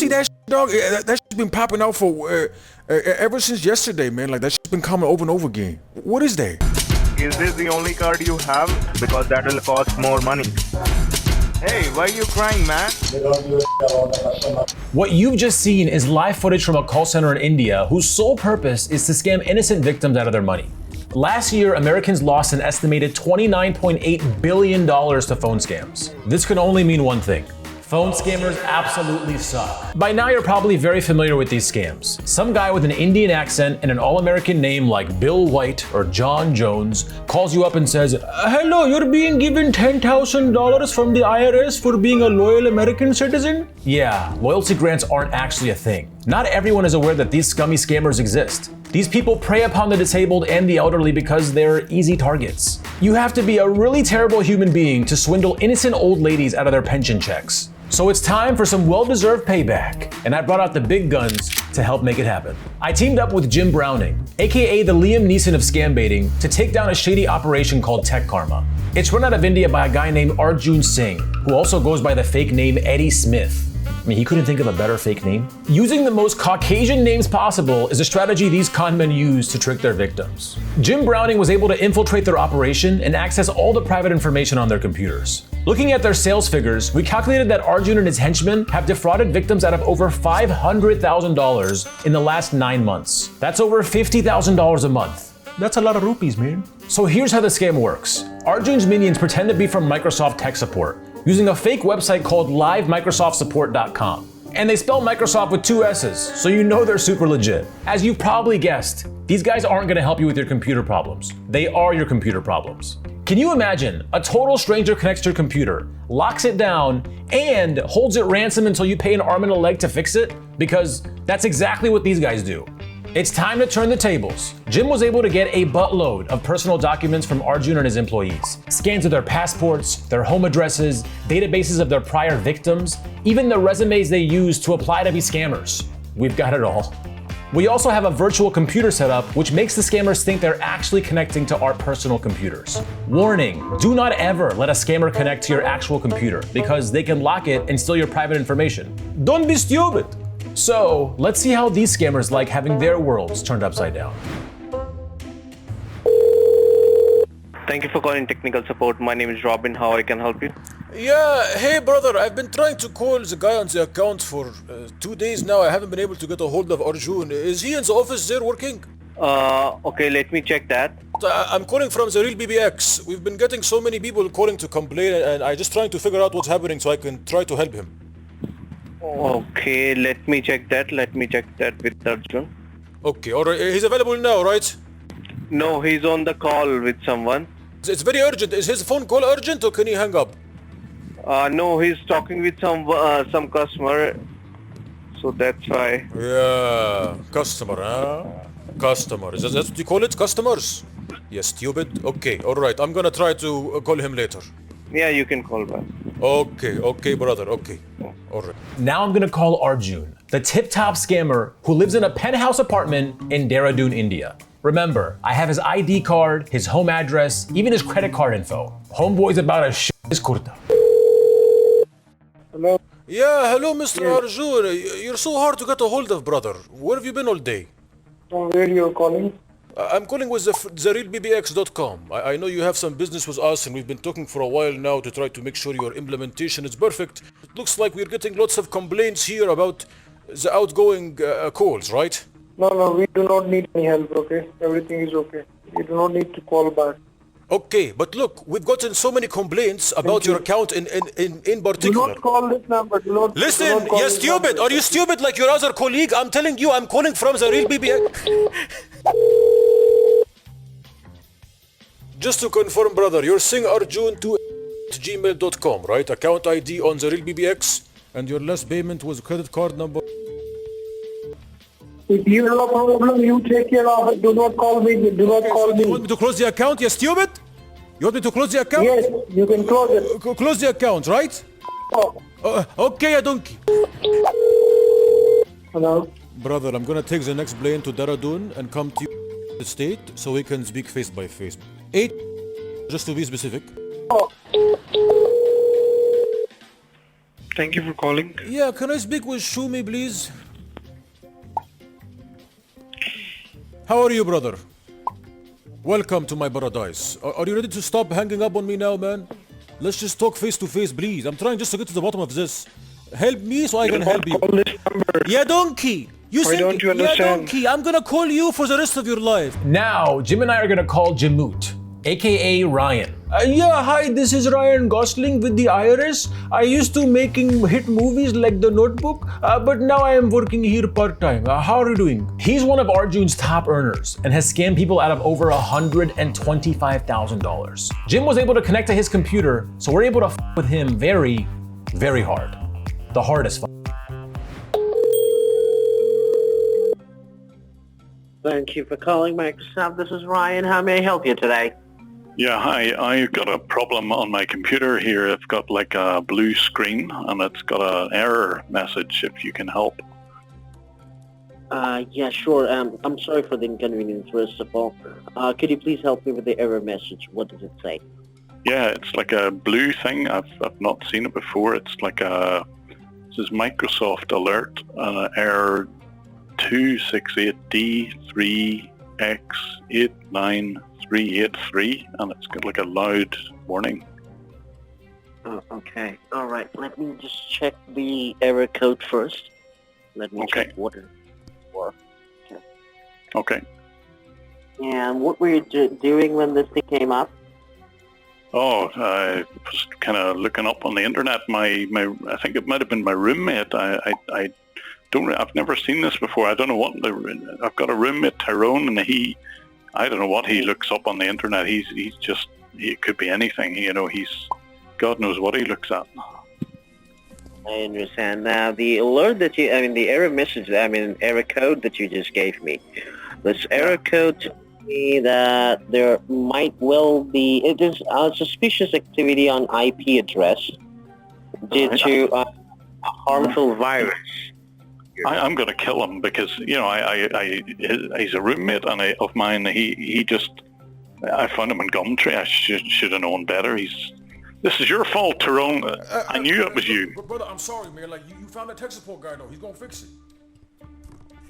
see that dog? That shit's been popping out for ever since yesterday, man. Like that shit's been coming over and over again. What is that? Is this the only card you have? Because that will cost more money. Hey, why are you crying, man? What you've just seen is live footage from a call center in India whose sole purpose is to scam innocent victims out of their money. Last year, Americans lost an estimated $29.8 billion to phone scams. This can only mean one thing. Phone scammers absolutely suck. By now, you're probably very familiar with these scams. Some guy with an Indian accent and an all-American name like Bill White or John Jones calls you up and says, "Hello, you're being given $10,000 from the IRS for being a loyal American citizen?" Yeah, loyalty grants aren't actually a thing. Not everyone is aware that these scummy scammers exist. These people prey upon the disabled and the elderly because they're easy targets. You have to be a really terrible human being to swindle innocent old ladies out of their pension checks. So it's time for some well-deserved payback, and I brought out the big guns to help make it happen. I teamed up with Jim Browning, aka the Liam Neeson of scam baiting, to take down a shady operation called Tech Karma. It's run out of India by a guy named Arjun Singh, who also goes by the fake name Eddie Smith. I mean, he couldn't think of a better fake name. Using the most Caucasian names possible is a strategy these con men use to trick their victims. Jim Browning was able to infiltrate their operation and access all the private information on their computers. Looking at their sales figures, we calculated that Arjun and his henchmen have defrauded victims out of over $500,000 in the last 9 months. That's over $50,000 a month. That's a lot of rupees, man. So here's how the scam works. Arjun's minions pretend to be from Microsoft tech support, using a fake website called livemicrosoftsupport.com. And they spell Microsoft with 2 S's, so you know they're super legit. As you've probably guessed, these guys aren't gonna help you with your computer problems. They are your computer problems. Can you imagine a total stranger connects to your computer, locks it down, and holds it ransom until you pay an arm and a leg to fix it? Because that's exactly what these guys do. It's time to turn the tables. Jim was able to get a buttload of personal documents from Arjun and his employees. Scans of their passports, their home addresses, databases of their prior victims, even the resumes they used to apply to be scammers. We've got it all. We also have a virtual computer setup, which makes the scammers think they're actually connecting to our personal computers. Warning, do not ever let a scammer connect to your actual computer, because they can lock it and steal your private information. Don't be stupid. So, let's see how these scammers like having their worlds turned upside down. Thank you for calling technical support. My name is Robin. How I can help you? Yeah, hey brother, I've been trying to call the guy on the account for 2 days now. I haven't been able to get a hold of Arjun. Is he in the office there working? Okay, let me check that. I'm calling from the real BBX. We've been getting so many people calling to complain, and I'm just trying to figure out what's happening so I can try to help him. Okay, let me check that. Let me check that with Arjun. Okay, alright. He's available now, right? No, he's on the call with someone. It's very urgent. Is his phone call urgent or can he hang up? No, he's talking with some customer. So that's why. Yeah, customer, huh? Customer. Is that what you call it? Customers? Yes, stupid. Okay, alright. I'm gonna try to call him later. Yeah, you can call back. Okay, brother. Okay. Alright. Now I'm gonna call Arjun, the tip-top scammer who lives in a penthouse apartment in Dehradun, India. Remember, I have his ID card, his home address, even his credit card info. Homeboy's about as his kurta. Hello? Yeah, hello, Mr. Arjun. You're so hard to get a hold of, brother. Where have you been all day? From where you're calling? I'm calling with therealbbx.com. I know you have some business with us, and we've been talking for a while now to try to make sure your implementation is perfect. It looks like we're getting lots of complaints here about the outgoing calls, right? No, we do not need any help, okay? Everything is okay. You do not need to call back. Okay, but look, we've gotten so many complaints about your account in particular. Do not call this number. Listen, you're stupid. Are you stupid like your other colleague? I'm telling you, I'm calling from the real BBX. Just to confirm, brother, you're saying Arjun2@gmail.com, right? Account ID on the real BBX, and your last payment was credit card number. If you have a problem, you take care of it. Do not call me. Do not call me. You want me to close the account? You stupid? You want me to close the account? Yes, you can close it. Close the account, right? Oh. Okay, I don't. Hello? Brother, I'm gonna take the next plane to Dehradun and come to the state so we can speak face by face. 8, just to be specific. Oh. Thank you for calling. Yeah, can I speak with Shumi, please? How are you, brother? Welcome to my paradise. Are you ready to stop hanging up on me now, man? Let's just talk face to face, please. I'm trying just to get to the bottom of this. Help me so I can help you. Call this number. Yeah, donkey. Why don't you Yeah, understand? donkey. I'm gonna call you for the rest of your life. Now, Jim and I are gonna call Jimmoot, aka Ryan. Yeah, hi, this is Ryan Gosling with the IRS. I used to making hit movies like The Notebook, but now I am working here part-time. How are you doing? He's one of Arjun's top earners and has scammed people out of over $125,000. Jim was able to connect to his computer, so we're able to with him very, very hard. The hardest. Thank you for calling Microsoft. This is Ryan. How may I help you today? Yeah, hi. I've got a problem on my computer here. It's got like a blue screen and it's got an error message if you can help. Yeah, sure. I'm sorry for the inconvenience, first of all. Could you please help me with the error message? What does it say? Yeah, it's like a blue thing. I've not seen it before. It's like a, this is Microsoft alert, error 268D3X89383, and it's got like a loud warning. Oh, okay. All right. Let me just check the error code first. Let me Okay. check what it for. Okay. And what were you doing when this thing came up? Oh, I was kind of looking up on the internet. I think it might have been my roommate. I've never seen this before. I don't know what. I've got a roommate, Tyrone, and I don't know what he looks up on the internet. He could be anything. God knows what he looks at. I understand. Now, the alert that the error message, error code that you just gave me. This error code tells me that there might well be, it is suspicious activity on IP address due to a harmful virus. I'm going to kill him because he's a roommate of mine. I found him in Gumtree. I should have known better. This is your fault, Tyrone. I knew it was you. Brother, I'm sorry, man. Like you found that tech support guy though. He's gonna fix it.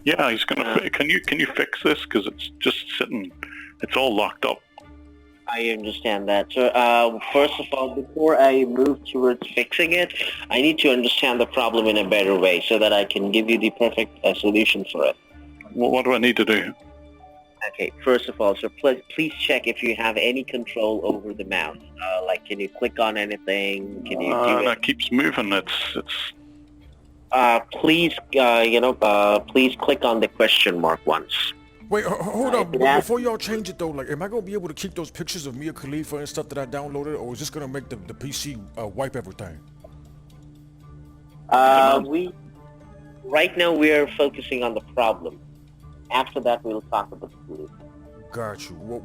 Yeah, he's gonna. Can you fix this? Because it's just sitting. It's all locked up. I understand that. So, first of all, before I move towards fixing it, I need to understand the problem in a better way so that I can give you the perfect solution for it. What do I need to do? Okay, first of all, so please check if you have any control over the mouse. Like, can you click on anything? Can you do it? That keeps moving. Please click on the question mark once. Wait, hold on. Before y'all change it though, like, am I gonna be able to keep those pictures of Mia Khalifa and stuff that I downloaded, or is this gonna make the PC wipe everything? Right now we are focusing on the problem. After that, we'll talk about the solution. Got you. Well,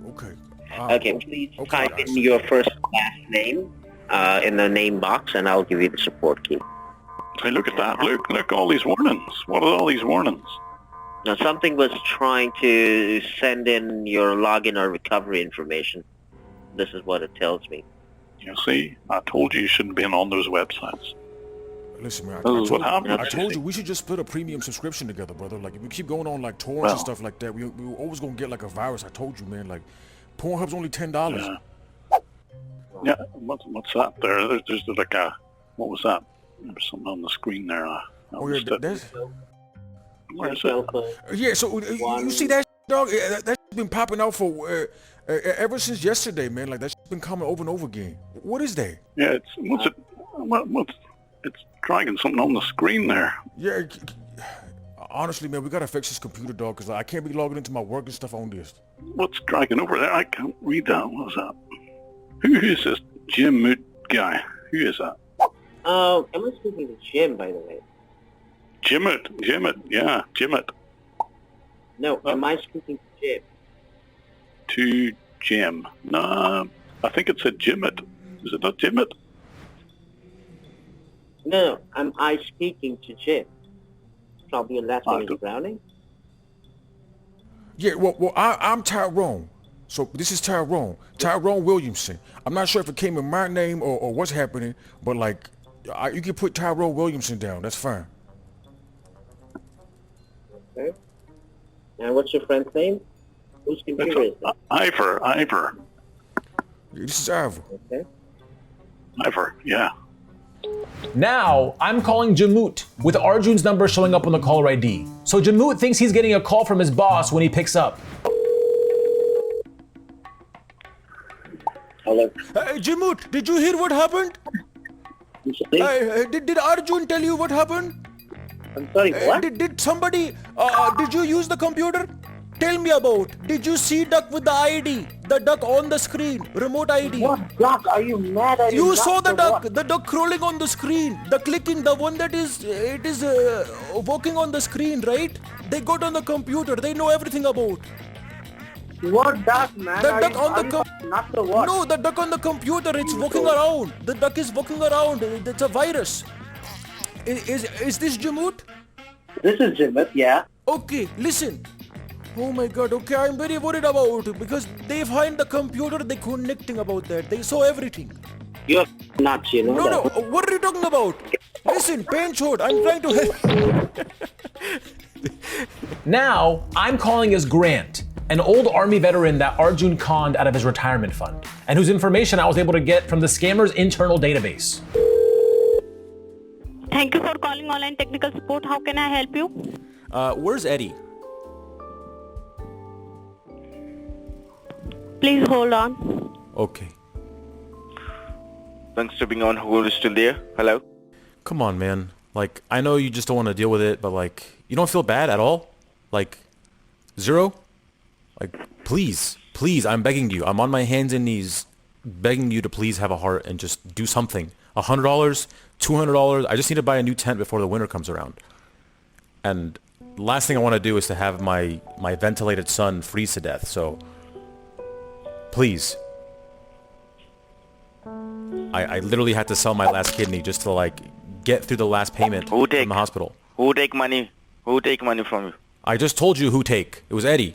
okay. Okay, please type guys. in your first and last name in the name box, and I'll give you the support key. Hey, look at that. Look, all these warnings. What are all these warnings? Now, something was trying to send in your login or recovery information. This is what it tells me. You see, I told you shouldn't be on those websites. Listen, man. What happened? I told you we should just split a premium subscription together, brother. Like, if we keep going on like torrents and stuff like that, we always gonna get like a virus. I told you, man. Like, Pornhub's only $10. Yeah. What's that there? There's like a. What was that? There's something on the screen there. That's. Where is it? Yeah. So you see that dog? That's been popping out for ever since yesterday, man. Like, that's been coming over and over again. What is that? Yeah. It's dragging something on the screen there. Yeah. Honestly, man, we gotta fix this computer, dog, because I can't be logging into my work and stuff on this. What's dragging over there? I can't read that. What's that? Who is this Jim guy? Who is that? Am I speaking to Jim, by the way? Jimmit, yeah, Jimmit. No, am I speaking to Jim? To Jim. No, I think it said Jimmit. Is it not Jimmit? No, am I speaking to Jim? Probably your last name is Browning? Yeah, well, I'm Tyrone. So this is Tyrone Williamson. I'm not sure if it came in my name or what's happening, but like, You can put Tyrone Williamson down. That's fine. Okay. And what's your friend's name? Whose computer is it? Ivor. This is Ivor. Okay. Ivor, yeah. Now, I'm calling Jamut with Arjun's number showing up on the caller ID. So Jamut thinks he's getting a call from his boss when he picks up. Hello. Jamut, did you hear what happened? Did Arjun tell you what happened? I'm sorry, what? Did somebody, did you use the computer? Tell me about. Did you see duck with the ID? The duck on the screen, remote ID. What duck? Are you mad? Are You nuts saw the or duck, what? the duck crawling on the screen, the clicking, the one that is, walking on the screen, right? They got on the computer, they know everything about. What duck, man? The Are duck you- on the are you nuts or what? No, the duck on the computer, it's walking around. The duck is walking around, it's a virus. Is this Jamut? This is Jimmy, yeah. Okay, listen. Oh my god, okay, I'm very worried about it because they find the computer, they connecting about that. They saw everything. You're nuts, you know No, that. what are you talking about? Listen, pain short, I'm trying to help. Now, I'm calling as Grant, an old army veteran that Arjun conned out of his retirement fund, and whose information I was able to get from the scammer's internal database. Thank you for calling online technical support. How can I help you? Where's Eddie? Please hold on. Okay. Thanks for being on. Who is still there? Hello? Come on, man. Like, I know you just don't want to deal with it, but like, you don't feel bad at all? Like, zero? Like, please, I'm begging you. I'm on my hands and knees begging you to please have a heart and just do something. $100, $200. I just need to buy a new tent before the winter comes around. And last thing I want to do is to have my ventilated son freeze to death, so please. I literally had to sell my last kidney just to like get through the last payment Who take? from the hospital. Who take money? Who take money from you? I just told you who take. It was Eddie.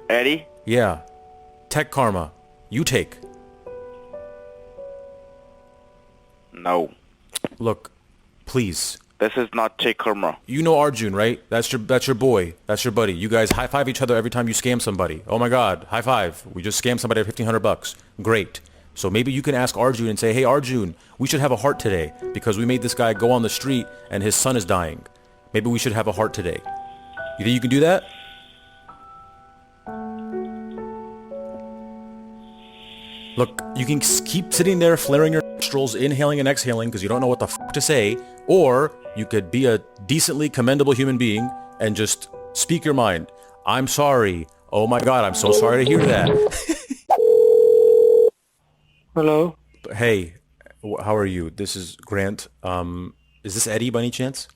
Eddie? Yeah. Tech Karma. You take. No. Look, please. This is not Tech Karma. You know Arjun, right? That's your boy. That's your buddy. You guys high five each other every time you scam somebody. Oh my god, high five. We just scammed somebody at $1,500. Great. So maybe you can ask Arjun and say, hey Arjun, we should have a heart today because we made this guy go on the street and his son is dying. Maybe we should have a heart today. You think you can do that? Look, you can keep sitting there flaring your nostrils, inhaling and exhaling because you don't know what the f*** to say, or you could be a decently commendable human being and just speak your mind. I'm sorry. Oh my god, I'm so sorry to hear that. Hello? Hey, how are you? This is Grant. Is this Eddie by any chance?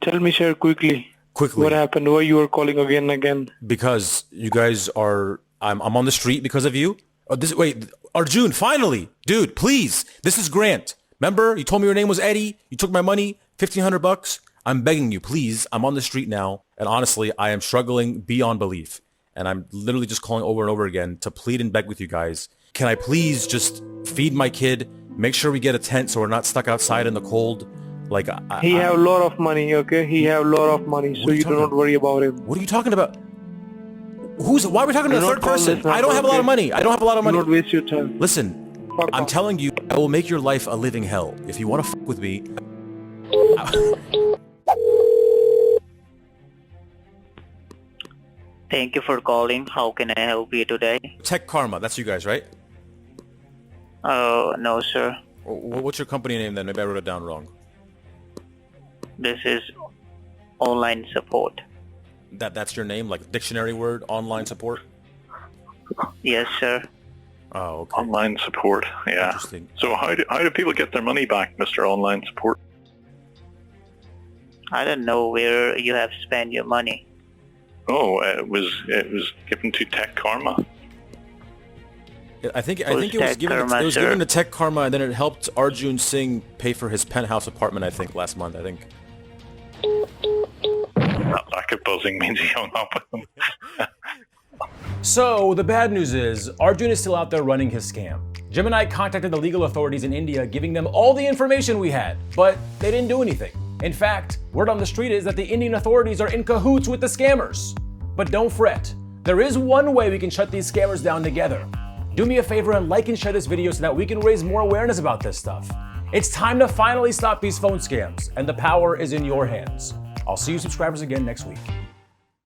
Tell me, sir, quickly. Quickly. What happened? Why you are calling again and again? Because you guys are... I'm on the street because of you. Oh, wait, Arjun, finally! Dude, please! This is Grant. Remember? You told me your name was Eddie. You took my money, $1,500. I'm begging you, please. I'm on the street now. And honestly, I am struggling beyond belief. And I'm literally just calling over and over again to plead and beg with you guys. Can I please just feed my kid? Make sure we get a tent so we're not stuck outside in the cold. Like, He have a lot of money, okay? He have a lot of money, so are you you do talking not worry about him. what are you talking about? Why are we talking to Do the not third call person? this number, I don't have a lot of okay? money. I don't have a lot of Do money. not waste your time. Listen, Fuck I'm off. telling you, I will make your life a living hell. If you want to fuck with me... Thank you for calling. How can I help you today? Tech Karma, that's you guys, right? Oh, no, sir. What's your company name then? Maybe I wrote it down wrong. This is online support. That's your name? Like dictionary word? Online support? Yes, sir. Oh, okay. Online support, yeah. Interesting. So how do people get their money back, Mr. Online Support? I don't know where you have spent your money. Oh, it was given to Tech Karma. I think it was Tech given Karma, it was sir? given to Tech Karma, and then it helped Arjun Singh pay for his penthouse apartment. I think last month. I think. That lack of buzzing means he hung up with them. So the bad news is Arjun is still out there running his scam. Gemini contacted the legal authorities in India, giving them all the information we had, but they didn't do anything. In fact, word on the street is that the Indian authorities are in cahoots with the scammers. But don't fret, there is one way we can shut these scammers down together. Do me a favor and like and share this video so that we can raise more awareness about this stuff. It's time to finally stop these phone scams, and the power is in your hands. I'll see you subscribers again next week.